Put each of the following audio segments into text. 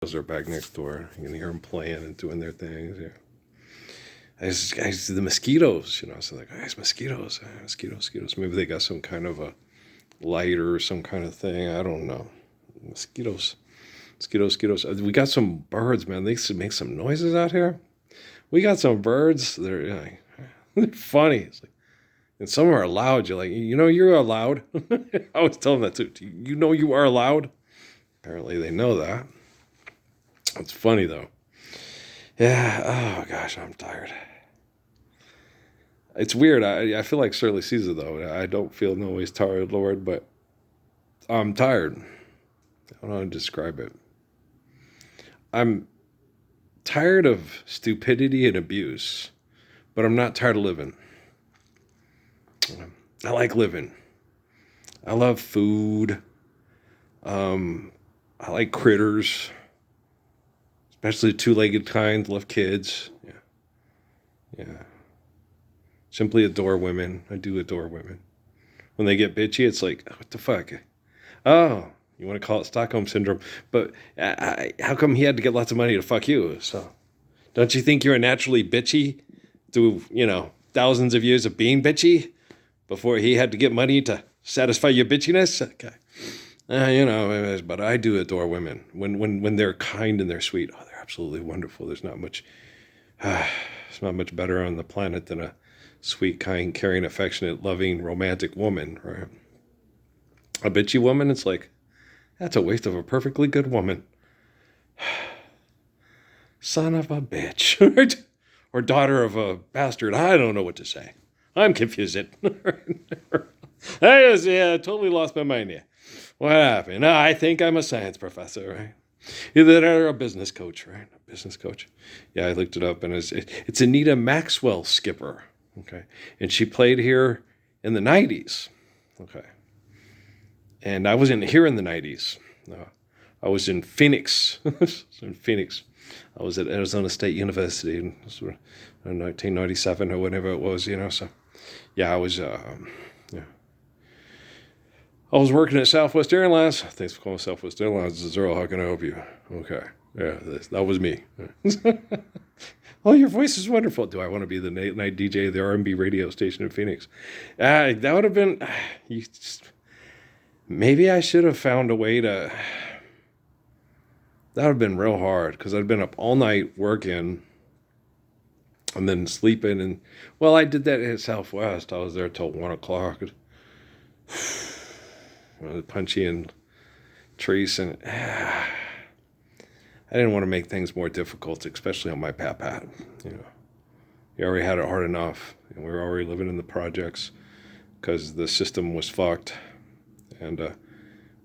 are back next door. You can hear them playing and doing their things. Yeah. The mosquitoes, so like, it's mosquitoes, mosquitoes. Maybe they got some kind of a light or some kind of thing. I don't know. Mosquitoes. We got some birds, man. They make some noises out here. We got some birds. They're funny. It's like, and some are loud. You're like, you're allowed. I always tell them that too. You are allowed. Apparently they know that. It's funny though. Yeah. Oh gosh, I'm tired. It's weird. I feel like Shirley Caesar though. I don't feel no ways tired, Lord, but I'm tired. I don't know how to describe it. I'm tired of stupidity and abuse, but I'm not tired of living. I like living. I love food. I like critters, especially two-legged kind. Love kids. Yeah. Simply adore women. I do adore women. When they get bitchy, it's like, what the fuck? Oh, you want to call it Stockholm Syndrome. But how come he had to get lots of money to fuck you? So don't you think you're naturally bitchy through, thousands of years of being bitchy before he had to get money to satisfy your bitchiness? Okay. But I do adore women. When they're kind and they're sweet, they're absolutely wonderful. There's not much better on the planet than a sweet, kind, caring, affectionate, loving, romantic woman, right? A bitchy woman, it's like, that's a waste of a perfectly good woman. Son of a bitch. Or daughter of a bastard. I don't know what to say. I'm confused. I totally lost my mind here. What happened? No, I think I'm a science professor, right? Either that or a business coach, right? A business coach. Yeah, I looked it up, and it's Anita Maxwell Skipper. Okay. And she played here in the 90s. Okay. And I wasn't here in the 90s. No. I was in Phoenix. I was at Arizona State University in 1997 or whatever it was, So, yeah, I was working at Southwest Airlines. Thanks for calling Southwest Airlines. This is Earl. How can I help you? Okay. Yeah, that was me. Oh, your voice is wonderful. Do I want to be the night DJ of the R&B radio station in Phoenix? That would have been... maybe I should have found a way to... That would have been real hard, because I'd been up all night working and then sleeping. And, well, I did that at Southwest. I was there till 1 o'clock. Punchy and Trace, and I didn't want to make things more difficult, especially on my pap. He already had it hard enough, and we were already living in the projects because the system was fucked, and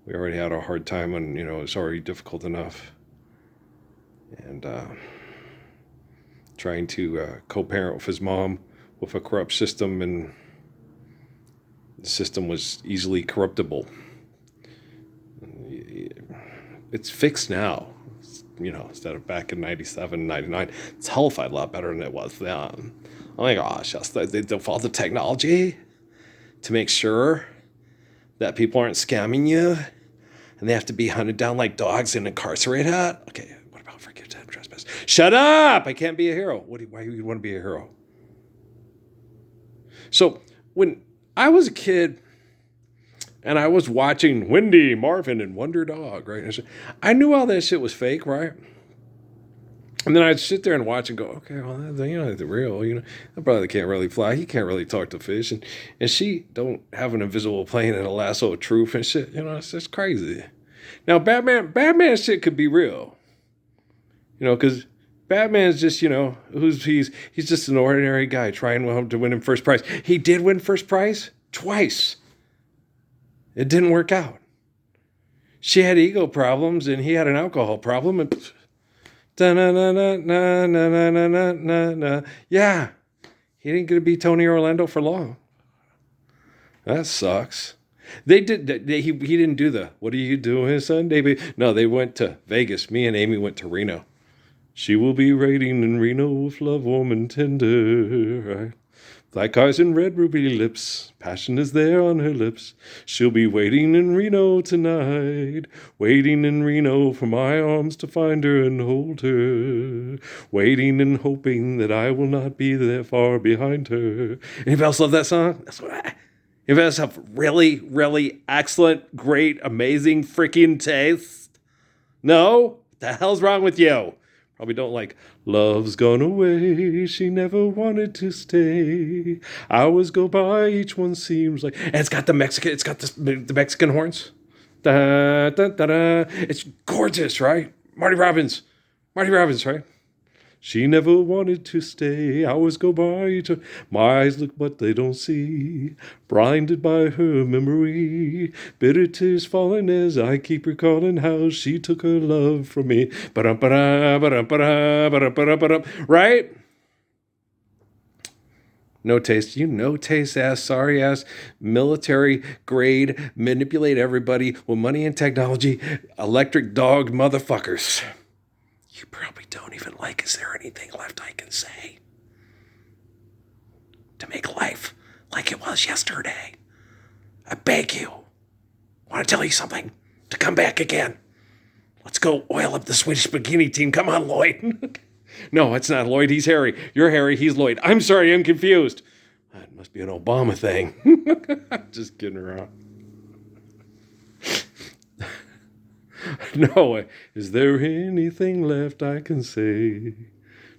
we already had a hard time, and it was already difficult enough, and trying to co-parent with his mom with a corrupt system, and the system was easily corruptible. It's fixed now, instead of back in 97, 99. It's hellified a lot better than it was then. Oh my gosh, they default the technology to make sure that people aren't scamming you, and they have to be hunted down like dogs and incarcerated. Okay, what about forgive and trespass? Shut up! I can't be a hero. Why do you want to be a hero? So when I was a kid, and I was watching Wendy, Marvin, and Wonder Dog, right? I knew all that shit was fake, right? And then I'd sit there and watch and go, okay, well, they're real. That brother can't really fly. He can't really talk to fish. And she don't have an invisible plane and a lasso of truth and shit. It's just crazy. Now, Batman shit could be real. Because Batman's just, he's just an ordinary guy trying to win him first prize. He did win first prize twice. It didn't work out. She had ego problems, and he had an alcohol problem, and yeah, he didn't get to be Tony Orlando for long. That sucks. He didn't do the "What are you doing Sunday?" No, they went to Vegas. Me and Amy went to Reno. She will be waiting in Reno with love warm and tender. Right? Black eyes and red ruby lips, passion is there on her lips. She'll be waiting in Reno tonight, waiting in Reno for my arms to find her and hold her, waiting and hoping that I will not be there far behind her. Anybody else love that song? Anybody else have really, really excellent, great, amazing freaking taste? No? What the hell's wrong with you? Probably don't like, love's gone away, she never wanted to stay. Hours go by, each one seems like... And it's got the Mexican horns. Da, da, da, da. It's gorgeous, right? Marty Robbins, right? She never wanted to stay. Hours go by, my eyes look but they don't see. Blinded by her memory, bitter tears falling as I keep recalling how she took her love from me. Right? No taste. You no taste ass, sorry ass, military grade, manipulate everybody with money and technology, electric dog motherfuckers. You probably don't even like, is there anything left I can say to make life like it was yesterday? I beg you. I want to tell you something. To come back again. Let's go oil up the Swedish bikini team. Come on, Lloyd. No, it's not Lloyd. He's Harry. You're Harry. He's Lloyd. I'm sorry. I'm confused. That must be an Obama thing. Just kidding around. No, is there anything left I can say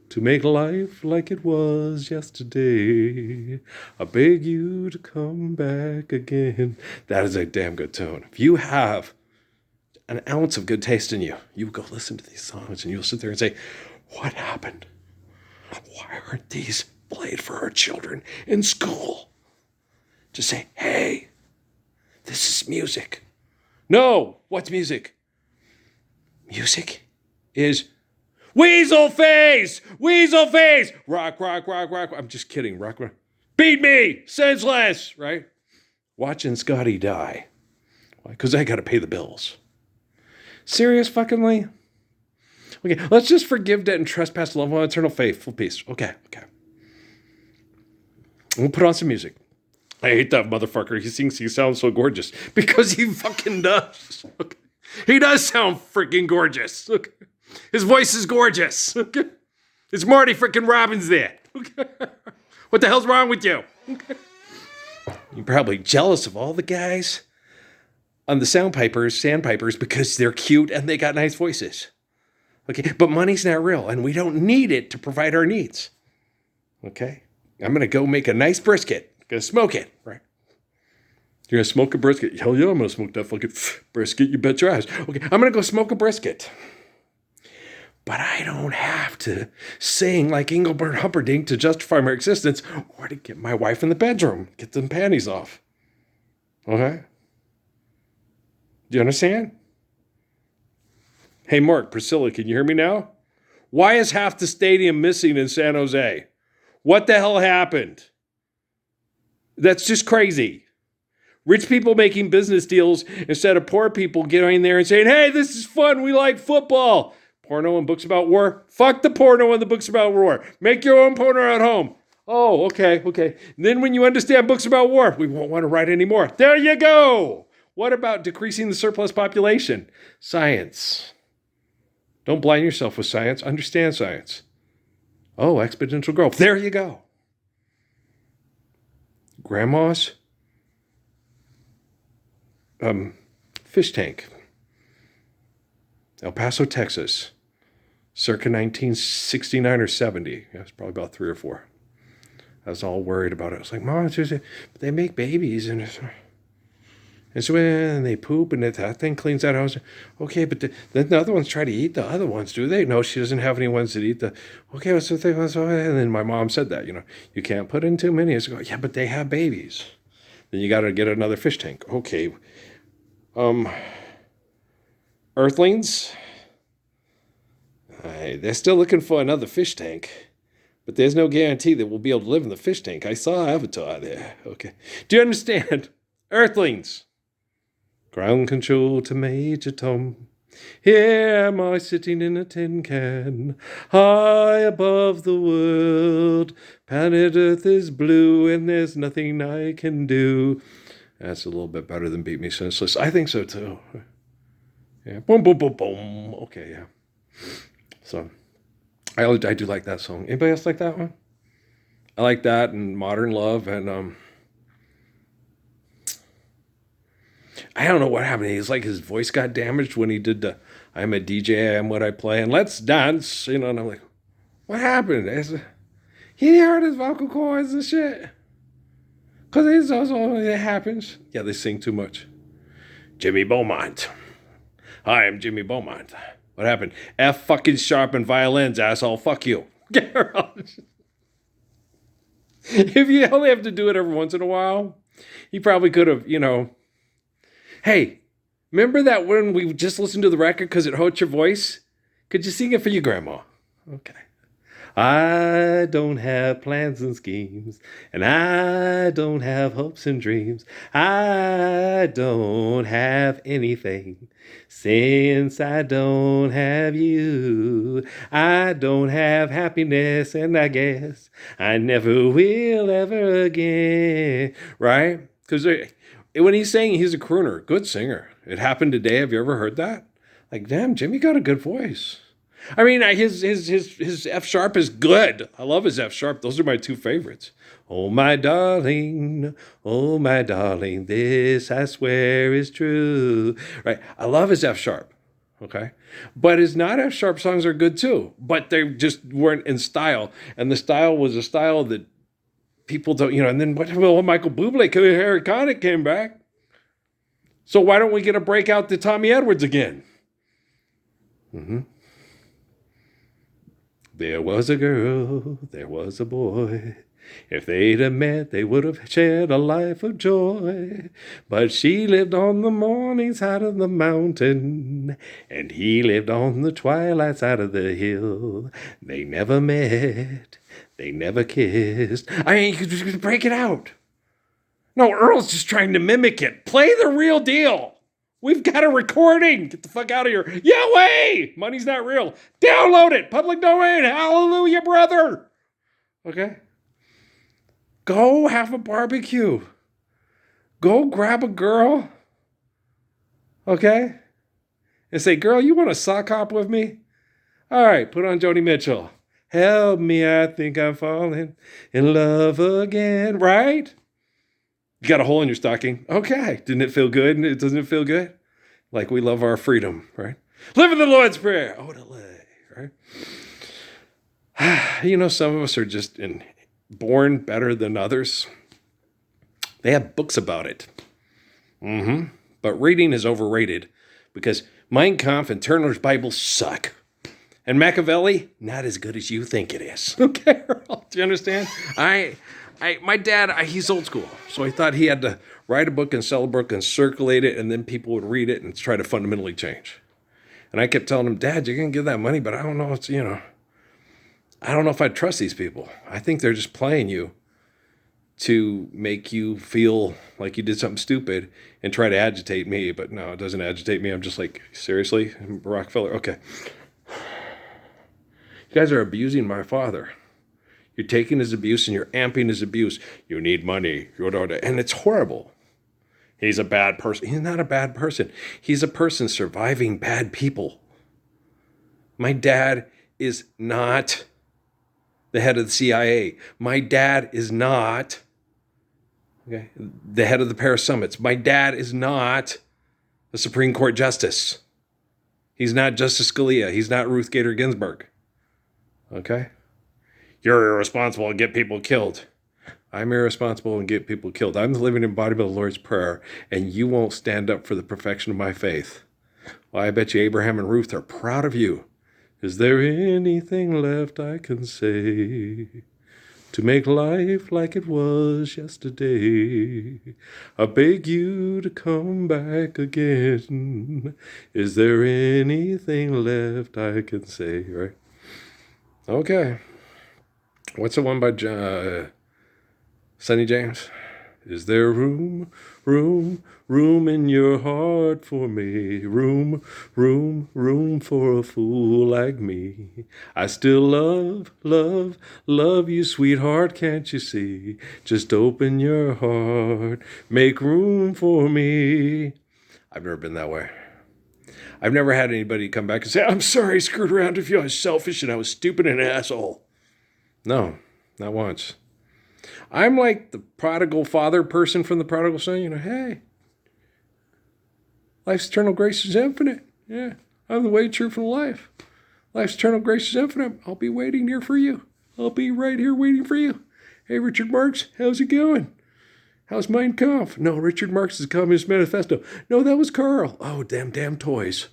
to make life like it was yesterday? I beg you to come back again. That is a damn good tune. If you have an ounce of good taste in you, you go listen to these songs and you'll sit there and say, what happened? Why aren't these played for our children in school? Just say, hey, this is music. No, what's music? Music is Weasel Face! Weasel Face! Rock, rock, rock, rock. I'm just kidding. Rock, rock. Beat me! Senseless! Right? Watching Scotty die. Why? Because I got to pay the bills. Serious fuckingly? Okay, let's just forgive debt and trespass, love, and eternal faith, full peace. Okay. We'll put on some music. I hate that motherfucker. He thinks he sounds so gorgeous. Because he fucking does. Okay. He does sound freaking gorgeous. Okay. His voice is gorgeous. Okay. It's Marty freaking Robbins there. Okay. What the hell's wrong with you? Okay. You're probably jealous of all the guys on the sandpipers, because they're cute and they got nice voices. Okay, but money's not real, and we don't need it to provide our needs. Okay? I'm going to go make a nice brisket. Going to smoke it, right? You're going to smoke a brisket? Hell yeah, I'm going to smoke that fucking brisket. You bet your ass. Okay, I'm going to go smoke a brisket. But I don't have to sing like Engelbert Humperdinck to justify my existence or to get my wife in the bedroom, get them panties off. Okay? Do you understand? Hey, Mark, Priscilla, can you hear me now? Why is half the stadium missing in San Jose? What the hell happened? That's just crazy. Rich people making business deals instead of poor people getting there and saying, hey, this is fun. We like football. Porno and books about war? Fuck the porno and the books about war. Make your own porno at home. Oh, okay. And then when you understand books about war, we won't want to write anymore. There you go. What about decreasing the surplus population? Science. Don't blind yourself with science. Understand science. Oh, exponential growth. There you go. Grandma's fish tank. El Paso, Texas. Circa 1969 or 70. Yeah, it's probably about 3 or 4. I was all worried about it. I was like, Mom, they make babies and so when they poop and that thing cleans out. I was okay, but then the other ones try to eat the other ones, do they? No, she doesn't have any ones that eat the. Okay, what's the thing? And then my mom said that, you can't put in too many. I go, yeah, but they have babies. Then you got to get another fish tank. Okay. Earthlings. They're still looking for another fish tank, but there's no guarantee that we'll be able to live in the fish tank. I saw Avatar there. Okay. Do you understand? Earthlings. Ground control to Major Tom. Here am I sitting in a tin can, high above the world. Planet Earth is blue and there's nothing I can do. That's a little bit better than Beat Me Senseless. I think so too. Yeah. Boom, boom, boom, boom. Okay, yeah. So, I do like that song. Anybody else like that one? I like that and Modern Love and I don't know what happened. He's like his voice got damaged when he did the I'm a DJ, I am what I play, and let's dance, and I'm like, what happened? He hurt his vocal cords and shit. Cause it happens. Yeah, they sing too much. Jimmy Beaumont. Hi, I'm Jimmy Beaumont. What happened? F fucking sharp and violins, asshole. Fuck you. If you only have to do it every once in a while, he probably could have, Hey, remember that when we just listened to the record because it hurts your voice? Could you sing it for your grandma? Okay. I don't have plans and schemes, and I don't have hopes and dreams. I don't have anything since I don't have you. I don't have happiness, and I guess I never will ever again. Right? Because when he's saying he's a crooner, good singer. It happened today. Have you ever heard that? Like, damn, Jimmy got a good voice. I mean, his F sharp is good. I love his F sharp. Those are my two favorites. Oh my darling, this I swear is true. Right? I love his F sharp. Okay, but his not F sharp songs are good too. But they just weren't in style, and the style was a style that people don't, And then when Michael Bublé, Harry Connick came back. So why don't we get a breakout to Tommy Edwards again? Mm-hmm. There was a girl, there was a boy. If they'd have met, they would have shared a life of joy. But she lived on the morning side of the mountain, and he lived on the twilight side of the hill. They never met, they never kissed. I mean, you could break it out. No, Earl's just trying to mimic it. Play the real deal. We've got a recording. Get the fuck out of here. Yeah, way! Money's not real. Download it. Public domain. Hallelujah, brother. Okay? Go have a barbecue. Go grab a girl. Okay? And say, girl, you want to sock hop with me? All right, put on Joni Mitchell. Help me, I think I'm falling in love again. Right? You got a hole in your stocking. Okay. Didn't it feel good? Doesn't it feel good? Like we love our freedom, right? Live in the Lord's Prayer. Oh, to lay, right? Some of us are just born better than others. They have books about it. Mm-hmm. But reading is overrated because Mein Kampf and Turner's Bible suck. And Machiavelli, not as good as you think it is. Okay, do you understand? My dad, he's old school, so I thought he had to write a book and sell a book and circulate it, and then people would read it and try to fundamentally change. And I kept telling him, Dad, you're going to give that money, but I don't know, I don't know if I trust these people. I think they're just playing you to make you feel like you did something stupid and try to agitate me, but no, it doesn't agitate me. I'm just like, seriously, Rockefeller? Okay. You guys are abusing my father. You're taking his abuse and you're amping his abuse. You need money. And it's horrible. He's a bad person. He's not a bad person. He's a person surviving bad people. My dad is not the head of the CIA. My dad is not the head of the Paris Summits. My dad is not the Supreme Court Justice. He's not Justice Scalia. He's not Ruth Bader Ginsburg. Okay? You're irresponsible and get people killed. I'm irresponsible and get people killed. I'm the living embodiment of the Lord's Prayer, and you won't stand up for the perfection of my faith. Well, I bet you Abraham and Ruth are proud of you. Is there anything left I can say to make life like it was yesterday? I beg you to come back again. Is there anything left I can say? Right? Okay. What's the one by Sonny James? Is there room, room in your heart for me? Room for a fool like me. I still love you, sweetheart, can't you see? Just open your heart, make room for me. I've never been that way. I've never had anybody come back and say, I'm sorry I screwed around with you. I was selfish and I was stupid and an asshole. No, not once. I'm like the prodigal father person from the prodigal son. Hey, life's eternal grace is infinite. Yeah, I'm the way, truth, and life. Life's eternal grace is infinite. I'll be waiting here for you. I'll be right here waiting for you. Hey, Richard Marx, how's it going? How's Mein Kampf? No, Richard Marx's Communist Manifesto. No, that was Carl. Oh, damn toys.